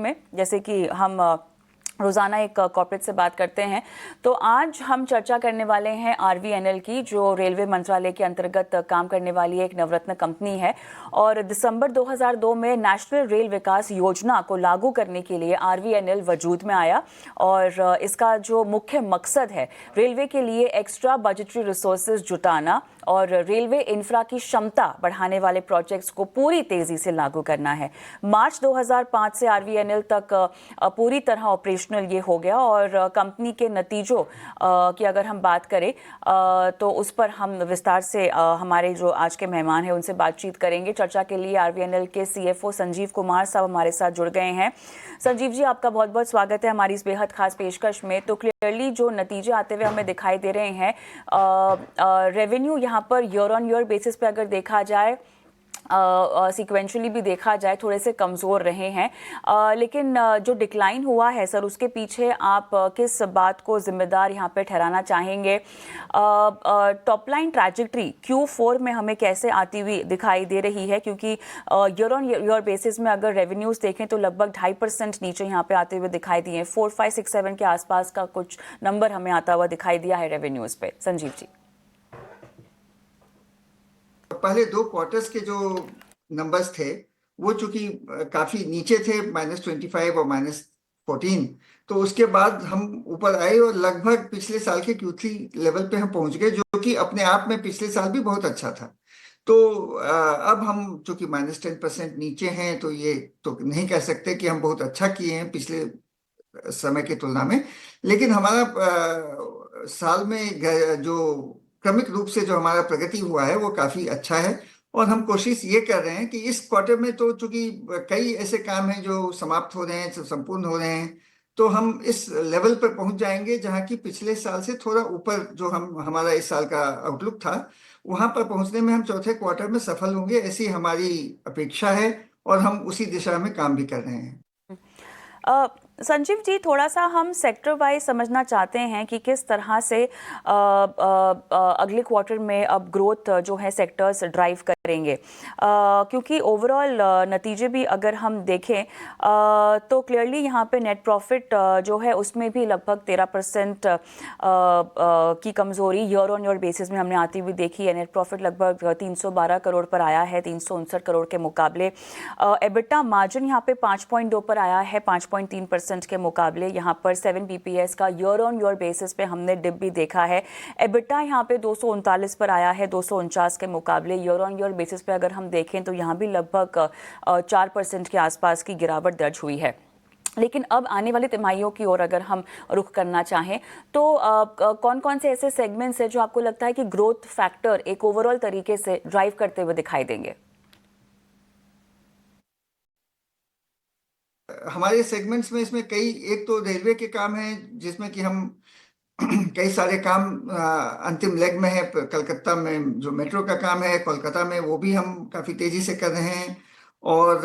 में, जैसे कि हम रोज़ाना एक कॉर्पोरेट से बात करते हैं, तो आज हम चर्चा करने वाले हैं आरवीएनएल की, जो रेलवे मंत्रालय के अंतर्गत काम करने वाली एक नवरत्न कंपनी है। और दिसंबर 2002 में नेशनल रेल विकास योजना को लागू करने के लिए आरवीएनएल वजूद में आया और इसका जो मुख्य मकसद है रेलवे के लिए एक्स्ट्रा बजटरी रिसोर्सेज जुटाना और रेलवे इंफ्रा की क्षमता बढ़ाने वाले प्रोजेक्ट्स को पूरी तेजी से लागू करना है। मार्च 2005 से आरवीएनएल तक पूरी तरह ऑपरेशनल ये हो गया और कंपनी के नतीजों की अगर हम बात करें तो उस पर हम विस्तार से हमारे जो आज के मेहमान हैं उनसे बातचीत करेंगे। चर्चा के लिए आरवीएनएल के सीएफओ संजीव कुमार साहब हमारे साथ जुड़ गए हैं। संजीव जी, आपका बहुत बहुत स्वागत है हमारी इस बेहद खास पेशकश में। तो क्लियरली जो नतीजे आते हुए हमें दिखाई दे रहे हैं, रेवेन्यू यहाँ per year on year basis पे अगर देखा जाए, सीक्वेंशली भी देखा जाए, थोड़े से कमज़ोर रहे हैं, लेकिन जो डिक्लाइन हुआ है सर, उसके पीछे आप किस बात को जिम्मेदार यहाँ पे ठहराना चाहेंगे? टॉप लाइन ट्रैजेक्टरी Q4 में हमें कैसे आती हुई दिखाई दे रही है? क्योंकि ईयर ऑन ईयर बेसिस में अगर रेवेन्यूज़ देखें तो लगभग 2.5% नीचे यहाँ पे आते हुए दिखाई दिए हैं। 4, 5, 6, 7 के आसपास का कुछ नंबर हमें आता हुआ दिखाई दिया है रेवेन्यूज़ पे। संजीव जी, पहले 2 क्वार्टर्स के जो नंबर्स थे वो चूंकि काफी नीचे थे, -25 और -14, तो उसके बाद हम ऊपर आए और लगभग पिछले साल के Q3 लेवल पे हम पहुंच गए, जो कि अपने आप में पिछले साल भी बहुत अच्छा था। तो अब हम चूंकि -10% नीचे हैं, तो ये तो नहीं कह सकते कि हम बहुत अच्छा किए हैं पिछले समय की तुलना में, लेकिन हमारा साल में जो क्रमिक रूप से जो हमारा प्रगति हुआ है वो काफी अच्छा है। और हम कोशिश ये कर रहे हैं कि इस क्वार्टर में तो चूंकि कई ऐसे काम हैं जो समाप्त हो रहे हैं, जो संपूर्ण हो रहे हैं, तो हम इस लेवल पर पहुंच जाएंगे जहां की पिछले साल से थोड़ा ऊपर जो हमारा इस साल का आउटलुक था, वहां पर पहुंचने में हम चौथे क्वार्टर में सफल होंगे, ऐसी हमारी अपेक्षा है और हम उसी दिशा में काम भी कर रहे हैं। संजीव जी, थोड़ा सा हम सेक्टर वाइज समझना चाहते हैं कि किस तरह से अगले क्वार्टर में अब ग्रोथ जो है सेक्टर्स ड्राइव करेंगे, क्योंकि ओवरऑल नतीजे भी अगर हम देखें तो क्लियरली यहाँ पे नेट प्रॉफिट जो है उसमें भी लगभग 13% की कमज़ोरी ईयर ऑन ईयर बेसिस में हमने आती हुई देखी है। नेट प्रॉफिट लगभग 312 करोड़ पर आया है 359 करोड़ के मुकाबले। एबिटा मार्जिन यहाँ पे 5.2 पर आया है 5.3% के मुकाबले। यहाँ पर 7 BPS का ईयर ऑन ईयर बेसिस पे हमने डिप भी देखा है। एबिटा यहाँ पे 239 पर आया है 249 के मुकाबले। ईयर ऑन ईयर बेसिस पे अगर हम देखें तो यहाँ भी लगभग 4% के आसपास की गिरावट दर्ज हुई है। लेकिन अब आने वाली तिमाहियों की ओर अगर हम रुख करना चाहें तो कौन कौन से ऐसे सेगमेंट्स हैं जो आपको लगता है कि ग्रोथ फैक्टर एक ओवरऑल तरीके से ड्राइव करते हुए दिखाई देंगे? हमारे सेगमेंट्स में इसमें कई, एक तो रेलवे के काम हैं जिसमें कि हम कई सारे काम अंतिम लेग में है। कलकत्ता में जो मेट्रो का काम है, कोलकाता में, वो भी हम काफी तेजी से कर रहे हैं। और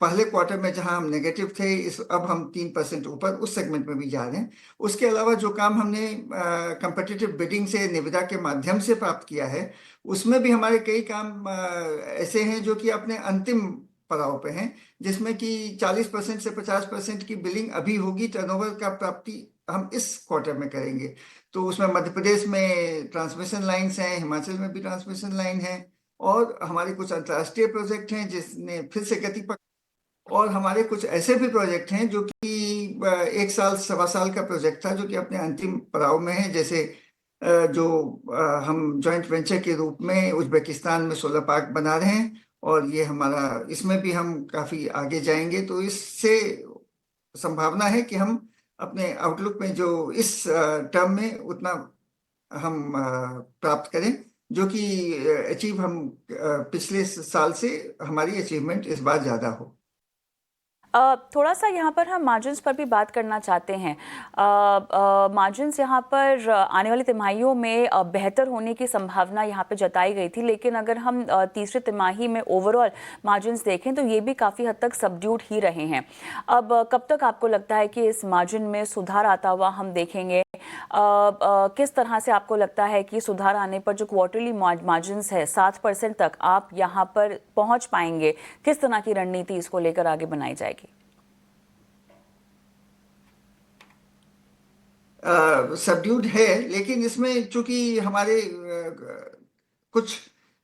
पहले क्वार्टर में जहां हम नेगेटिव थे, अब हम 3% ऊपर उस सेगमेंट में भी जा रहे हैं। उसके अलावा जो काम हमने कंपिटिटिव बिडिंग से निविदा के माध्यम से प्राप्त किया है, उसमें भी हमारे कई काम ऐसे हैं जो कि अपने अंतिम पड़ाव पे हैं, जिसमें कि 40% से 50% की बिलिंग अभी होगी। टर्नओवर का प्राप्ति हम इस क्वार्टर में करेंगे। तो उसमें मध्य प्रदेश में ट्रांसमिशन लाइन्स हैं, हिमाचल में भी ट्रांसमिशन लाइन है, और हमारे कुछ अंतर्राष्ट्रीय प्रोजेक्ट हैं जिसने फिर से गति पकड़ी, और हमारे कुछ ऐसे भी प्रोजेक्ट हैं जो कि 1 साल सवा साल का प्रोजेक्ट था जो कि अपने अंतिम पड़ाव में है। जैसे जो हम जॉइंट वेंचर के रूप में उज्बेकिस्तान में सोलर पार्क बना रहे हैं, और ये हमारा, इसमें भी हम काफी आगे जाएंगे। तो इससे संभावना है कि हम अपने आउटलुक में जो इस टर्म में उतना हम प्राप्त करें, जो कि अचीव हम पिछले साल से हमारी अचीवमेंट इस बार ज्यादा हो। थोड़ा सा यहाँ पर हम मार्जिन्स पर भी बात करना चाहते हैं। मार्जिन्स यहाँ पर आने वाली तिमाहियों में बेहतर होने की संभावना यहाँ पे जताई गई थी, लेकिन अगर हम तीसरी तिमाही में ओवरऑल मार्जिन्स देखें तो ये भी काफ़ी हद तक सबड्यूड ही रहे हैं। अब कब तक आपको लगता है कि इस मार्जिन में सुधार आता हुआ हम देखेंगे? किस तरह से आपको लगता है कि सुधार आने पर जो क्वार्टरली मार्जिन्स है 7% तक आप यहाँ पर पहुँच पाएंगे? किस तरह की रणनीति इसको लेकर आगे बनाई जाएगी? सबड्यूड है, लेकिन इसमें चूंकि हमारे कुछ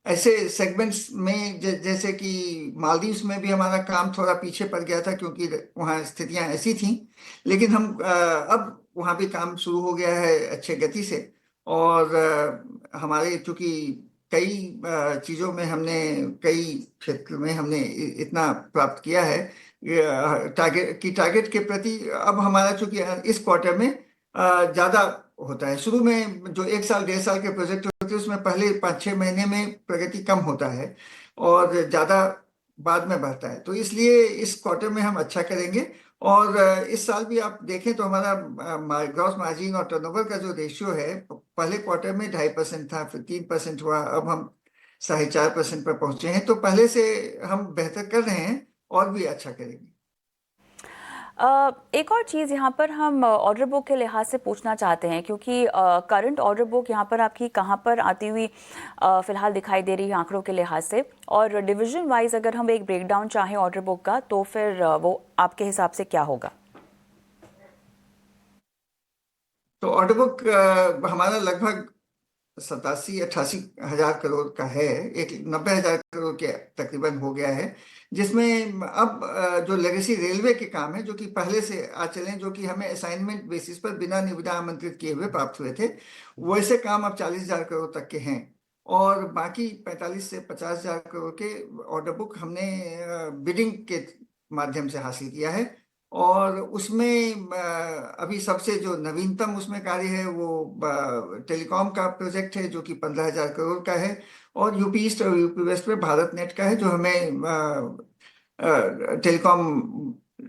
ऐसे सेगमेंट्स में जैसे कि मालदीव्स में भी हमारा काम थोड़ा पीछे पड़ गया था क्योंकि वहाँ स्थितियां ऐसी थीं, लेकिन हम अब वहाँ भी काम शुरू हो गया है अच्छे गति से। और हमारे चूंकि कई चीज़ों में हमने, कई क्षेत्र में हमने इतना प्राप्त किया है टारगेट के प्रति। अब हमारा चूंकि इस क्वार्टर में ज्यादा होता है। शुरू में जो 1 साल 1.5 साल के प्रोजेक्ट होते हैं उसमें पहले 5-6 महीने में प्रगति कम होता है और ज्यादा बाद में बढ़ता है, तो इसलिए इस क्वार्टर में हम अच्छा करेंगे। और इस साल भी आप देखें तो हमारा ग्रॉस मार्जिन और टर्नओवर का जो रेशियो है, पहले क्वार्टर में 2.5% था, फिर 3% हुआ, अब हम 4.5% पर पहुंचे हैं। तो पहले से हम बेहतर कर रहे हैं और भी अच्छा करेंगे। एक और चीज़ यहाँ पर हम ऑर्डर बुक के लिहाज से पूछना चाहते हैं, क्योंकि करंट ऑर्डर बुक यहाँ पर आपकी कहाँ पर आती हुई फिलहाल दिखाई दे रही है आंकड़ों के लिहाज से, और डिवीजन वाइज अगर हम एक ब्रेकडाउन चाहें ऑर्डर बुक का तो फिर वो आपके हिसाब से क्या होगा? तो ऑर्डर बुक हमारा लगभग 87-88 हज़ार करोड़ का है, एक 90 हज़ार करोड़ के तकरीबन हो गया है, जिसमें अब जो लेगेसी रेलवे के काम है जो कि पहले से आ चले, जो कि हमें असाइनमेंट बेसिस पर बिना निविदा आमंत्रित किए हुए प्राप्त हुए थे, वैसे काम अब 40 हज़ार करोड़ तक के हैं। और बाकी 45 से 50 हज़ार करोड़ के ऑर्डर बुक हमने बिडिंग के माध्यम से हासिल किया है। और उसमें अभी सबसे जो नवीनतम उसमें कार्य है वो टेलीकॉम का प्रोजेक्ट है जो कि 15 हज़ार करोड़ का है, और यूपी ईस्ट और यूपी वेस्ट में भारत नेट का है जो हमें टेलीकॉम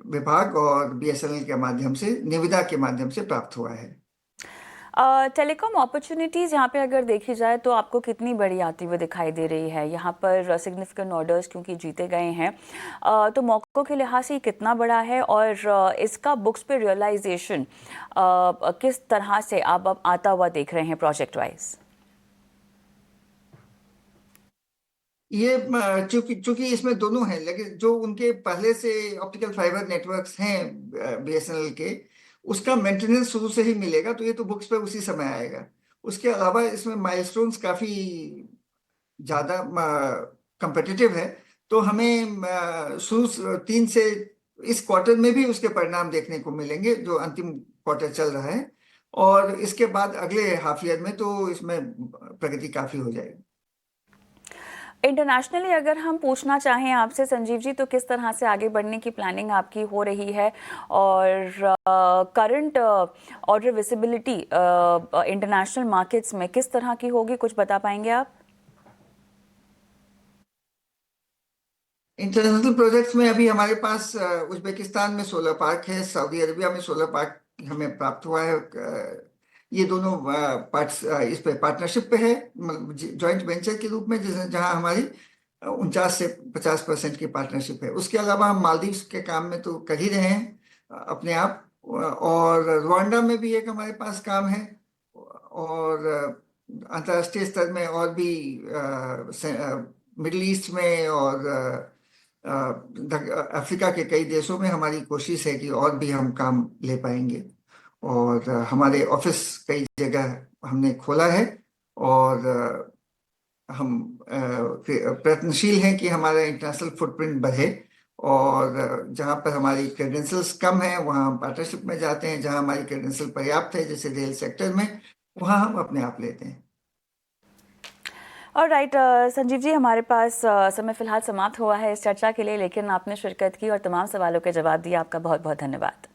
विभाग और बीएसएनएल के माध्यम से, निविदा के माध्यम से प्राप्त हुआ है। टेलीकॉम अपॉर्चुनिटीज़ यहाँ पे अगर देखी जाए तो आपको कितनी बड़ी आती हुई दिखाई दे रही है? यहाँ पर सिग्निफिकेंट ऑर्डर्स क्योंकि जीते गए हैं, तो मौक़ों के लिहाज से कितना बड़ा है, और इसका बुक्स पे रियलाइजेशन किस तरह से आप अब आता हुआ देख रहे हैं प्रोजेक्ट वाइज? ये चूंकि चूंकि इसमें दोनों हैं, लेकिन जो उनके पहले से ऑप्टिकल फाइबर नेटवर्क्स हैं बीएसएनएल के, उसका मेंटेनेंस शुरू से ही मिलेगा, तो ये तो बुक्स पे उसी समय आएगा। उसके अलावा इसमें माइलस्टोन्स काफी ज्यादा कंपेटिटिव है, तो हमें शुरू 3 से इस क्वार्टर में भी उसके परिणाम देखने को मिलेंगे जो अंतिम क्वार्टर चल रहा है, और इसके बाद अगले हाफ ईयर में तो इसमें प्रगति काफी हो जाएगी। इंटरनेशनली अगर हम पूछना चाहें आपसे संजीव जी, तो किस तरह से आगे बढ़ने की प्लानिंग आपकी हो रही है, और current order visibility international markets में किस तरह की होगी, कुछ बता पाएंगे आप? इंटरनेशनल प्रोजेक्ट्स में अभी हमारे पास उज्बेकिस्तान में सोलर पार्क है, सऊदी अरबिया में सोलर पार्क हमें प्राप्त हुआ है। ये दोनों पार्ट्स इस पे पार्टनरशिप पे है, जॉइंट वेंचर के रूप में, जहां हमारी 49 से 50% की पार्टनरशिप है। उसके अलावा हम मालदीव्स के काम में तो कर ही रहे हैं अपने आप, और रुवांडा में भी एक हमारे पास काम है, और अंतर्राष्ट्रीय स्तर में और भी मिडिल ईस्ट में और अफ्रीका के कई देशों में हमारी कोशिश है कि और भी हम काम ले पाएंगे। और हमारे ऑफिस कई जगह हमने खोला है, और हम प्रयत्नशील हैं कि हमारा इंटरनेशनल फुटप्रिंट बढ़े, और जहाँ पर हमारी क्रेडेंशियल्स कम है वहाँ हम पार्टनरशिप में जाते हैं, जहाँ हमारी क्रेडेंशियल पर्याप्त है जैसे रेल सेक्टर में, वहाँ हम अपने आप लेते हैं। और राइट संजीव जी, हमारे पास समय फिलहाल समाप्त हुआ है इस चर्चा के लिए, लेकिन आपने शिरकत की और तमाम सवालों के जवाब दिए, आपका बहुत बहुत धन्यवाद।